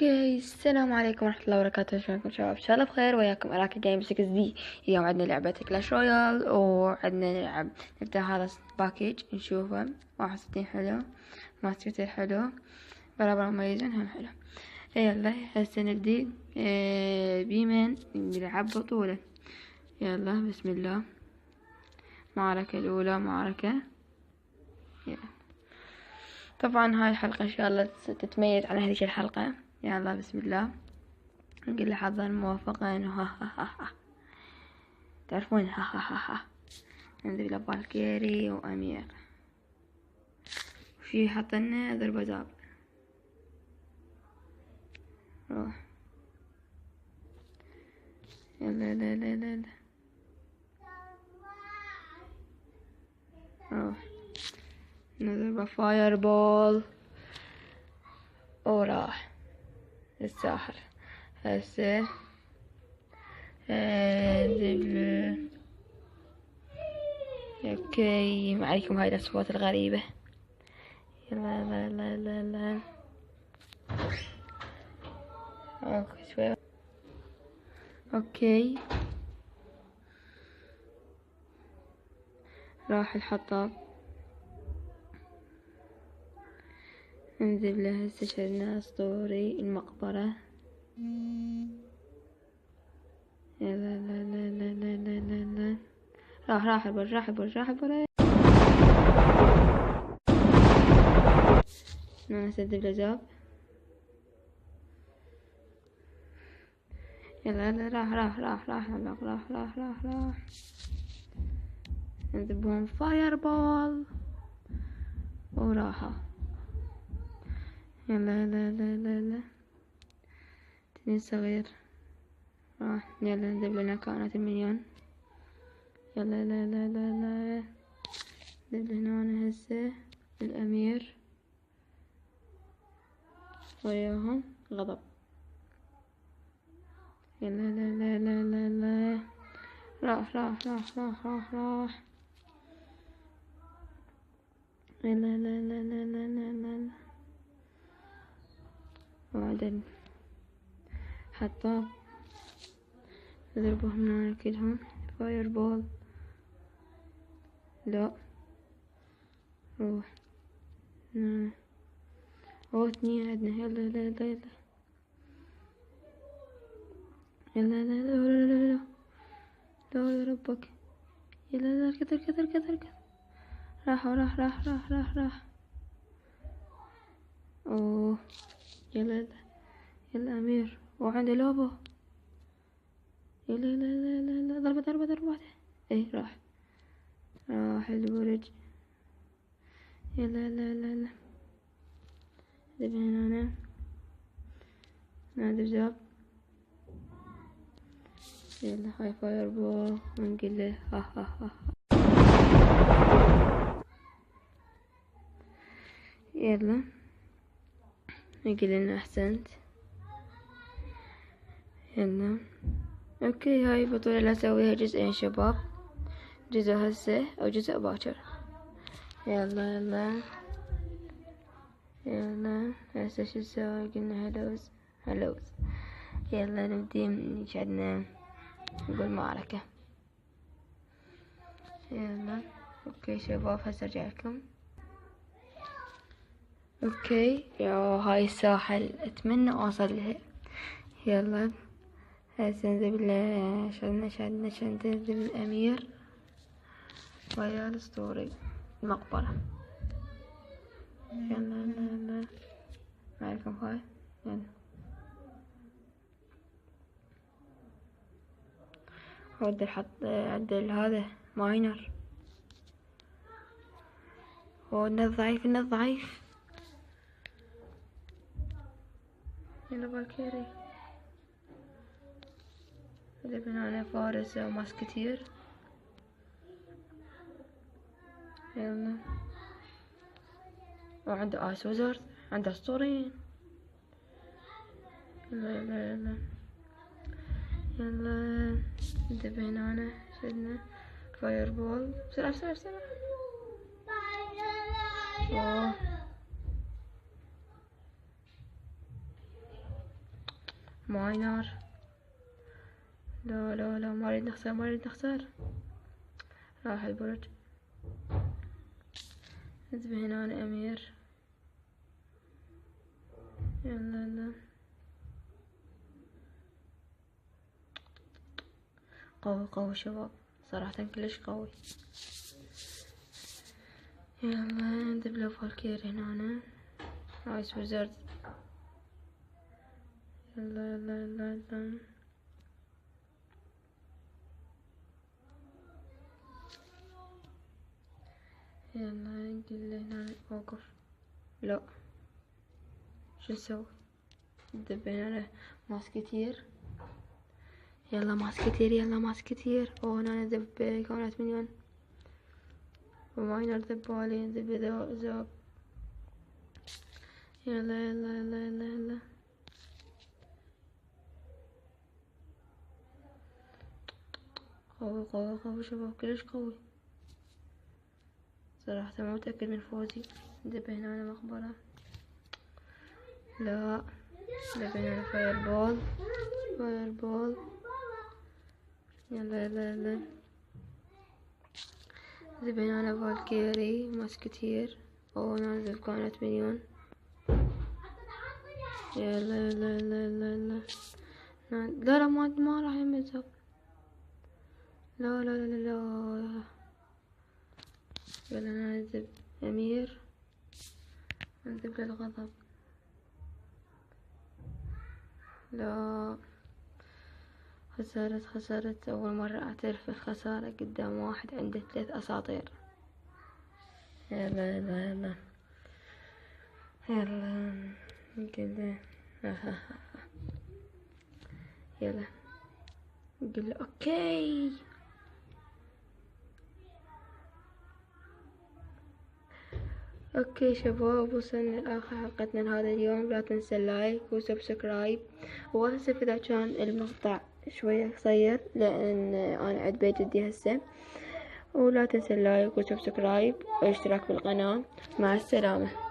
اوكي، السلام عليكم ورحمة الله وبركاته. شلونكم شباب؟ ان شاء الله بخير. وياكم اراكي جيم 6 دي. اليوم عندنا لعبة كلاش رويال، وعندنا نلعب نفتح هذا باكيج نشوفه. 61 حلو، ماسكتير حلو، برابر مميزين هم حلو. يلا هسه نبدي. بيمن نلعب بطولة. يلا بسم الله. معركة الأولى معركة. يلا. طبعا هاي الحلقة ان شاء الله تتميز عن هذيك الحلقة. يلا بسم الله. نقول له حظا موفقا. ها ها ها ها. تعرفون ها ها ها ها. ننزل له بالكيري وأمير، وفي حطنا ذربزاب. روح. يلا لا لا لا لا. روح. نضرب فاير بول وراح الساحر. هسه اوكي، ما عليكم هاي الاصوات الغريبة. يلا لا لا لا لا. اوكي شوي. اوكي راح الحطاب. انزل له هسه. شلنا اسطوري المقبرة. يلا لا لا لا لا لا لا لا. راح البر راح البر راح البر. انا اسدب له زاب. يلا لا راح. نذبهم فاير بول وراحة. يلا لا لا لا لا. تنين صغير راح. يلا نذب لنا كائنات المليون. يلا لا لا لا لا. نذب هنا هسه الأمير وياهم غضب. يلا لا لا لا لا لا. راح. لا لا لا لا لا لا لا. وبعدين حطاب. نضربهم هنا كلهم. فاير بول. لا. روح. اثنين عندنا. يلا لا لا لا. يلا لا لا لا لا لا. لا يا ربك. يلا لا. كثر. راح. اوه. يلا يلا امير وعنده لوبو. يلا لا. ضربة واحدة. ايه راح البرج. يلا لا. ذبح هنا. نادي جاب. يلا هاي فاير بول ونقول له ها. يلا نقول لنا احسنت. يلا اوكي، هاي البطولة لا اسويها جزئين شباب، جزء هسه او جزء باكر. يلا هسه شو نسوي؟ قلنا هلوز. يلا نبدي من عندنا نقول معركة. يلا اوكي شباب، هسه ارجع لكم. اوكي يا هاي الساحل اتمنى اوصل لها. يلا هسه ننزل ننزل الامير ويا الاسطوري المقبرة. يلا لا معكم هاي. يلا ودي الحط عدل هذا ماينر. إنه ضعيف. يلا بالكيري. إذا بنانا فارس وماسكتير. يلا وعنده آيس وزرد، عنده أسطورين. يلا ندب هنا. شدنا فاير بول. بسرعة. ماينر. لا لا لا، ما اريد نخسر، ما اريد نخسر. راح البرج. انتبه هنا أنا أمير. يلا يلا. قوي قوي شباب، صراحة كلش قوي. يلا ندب له فالكير هنا. نايس ويزرد. يلا يلا يلا يلا. يلا نقول له هنا اوقف. لا، شو نسوي؟ ندب هنا ماسكتير. يلا ماسكتير، يلا ماسكتير. هنا ندب كونات مليون. وماينر ذبالي، ندب ذوب. يلا يلا يلا يلا يلا. قوي قوي قوي شباب، كلش قوي. صراحة ما متأكد من فوزي. ندب هنا مقبرة. لا، ندب هنا فاير بول. فاير بول. يلا يلا يلا. ندب هنا فالكيري ماسكتير. نازل كانت مليون. يلا يلا يلا يلا يلا. لا لا، ما راح يمزق. لا لا لا لا. يلا ننزل أمير. ننزل للغضب. لا، خسرت أول مرة أعترف بالخسارة قدام واحد عنده 3 أساطير. يلا يلا يلا يلا. نقول يلا نقول له اوكي. اوكي شباب، وصلنا لاخر حلقتنا لهذا اليوم. لا تنسى اللايك وسبسكرايب، واسف اذا كان المقطع شوية قصير لان انا عند بيت جدي هسه. ولا تنسى اللايك وسبسكرايب واشتراك بالقناة. مع السلامة.